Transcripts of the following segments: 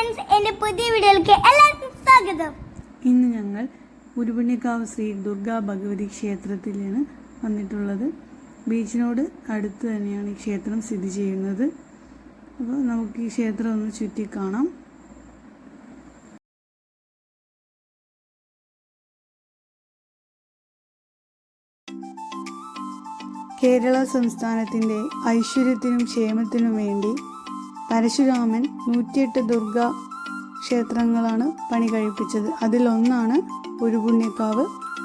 Friends, എൻ്റെ പുതിയ വീഡിയോയിലേക്ക് എല്ലാവർക്കും സ്വാഗതം. ഇന്ന് ഞങ്ങൾ ഉരുപുണ്യക്കാവ് ശ്രീ ദുർഗാ ഭഗവതി ക്ഷേത്രത്തിലാണ് വന്നിട്ടുള്ളത്. ബീച്ചിനോട് അടുത്ത് തന്നെയാണ് ഈ ക്ഷേത്രം സ്ഥിതി ചെയ്യുന്നത്. അപ്പോൾ നമുക്ക് ഈ ക്ഷേത്രം ഒന്ന് ചുറ്റി കാണാം. കേരള സംസ്ഥാനത്തിൻ്റെ ഐശ്വര്യത്തിനും ക്ഷേമത്തിനും വേണ്ടി പരശുരാമൻ 108 ദുർഗാ ക്ഷേത്രങ്ങളാണ് പണി കഴിപ്പിച്ചത്. അതിലൊന്നാണ് ഉരുപുണ്യക്കാവ്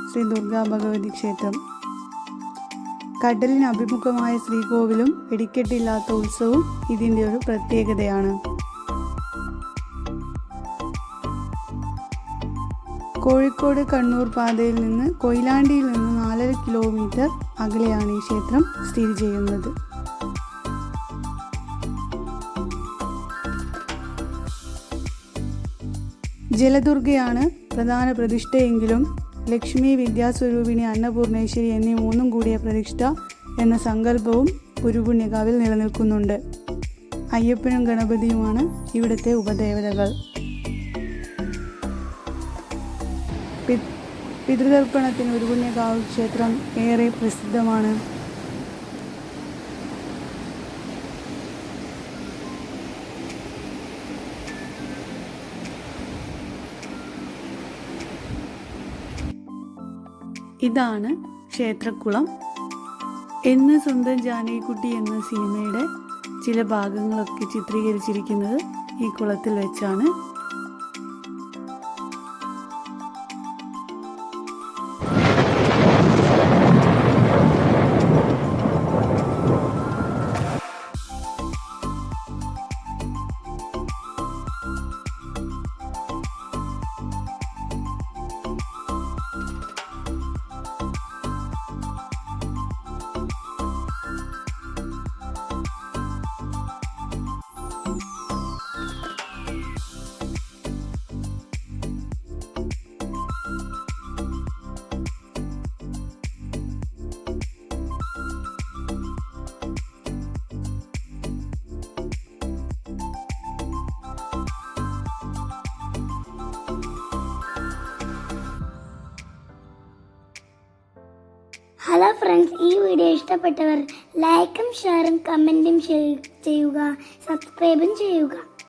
ശ്രീ ദുർഗാ ഭഗവതി ക്ഷേത്രം. കടലിന് അഭിമുഖമായ ശ്രീകോവിലും വെടിക്കെട്ടില്ലാത്ത ഉത്സവവും ഇതിൻ്റെ ഒരു പ്രത്യേകതയാണ്. കോഴിക്കോട് കണ്ണൂർ പാതയിൽ നിന്ന് കൊയിലാണ്ടിയിൽ നിന്ന് 4.5 കിലോമീറ്റർ അകലെയാണ് ഈ ക്ഷേത്രം സ്ഥിതി ചെയ്യുന്നത്. ജലദുർഗയാണ് പ്രധാന പ്രതിഷ്ഠയെങ്കിലും ലക്ഷ്മി, വിദ്യാസ്വരൂപിണി, അന്നപൂർണേശ്വരി എന്നീ മൂന്നും കൂടിയ പ്രതിഷ്ഠ എന്ന സങ്കല്പവും ഉരുപുണ്യക്കാവിൽ നിലനിൽക്കുന്നുണ്ട്. അയ്യപ്പനും ഗണപതിയുമാണ് ഇവിടുത്തെ ഉപദേവതകൾ. പിതൃതർപ്പണത്തിന് ഉരുപുണ്യക്കാവ് ക്ഷേത്രം ഏറെ പ്രസിദ്ധമാണ്. ഇതാണ് ക്ഷേത്രക്കുളം. എന്ന് സ്വന്തം ജാനകിക്കുട്ടി എന്ന സിനിമയുടെ ചില ഭാഗങ്ങളൊക്കെ ചിത്രീകരിച്ചിരിക്കുന്നത് ഈ കുളത്തിൽ വെച്ചാണ്. ഹലോ ഫ്രണ്ട്സ്, ഈ വീഡിയോ ഇഷ്ടപ്പെട്ടവർ ലൈക്കും ഷെയറും കമൻറ്റും ചെയ്യുക, സബ്സ്ക്രൈബും ചെയ്യുക.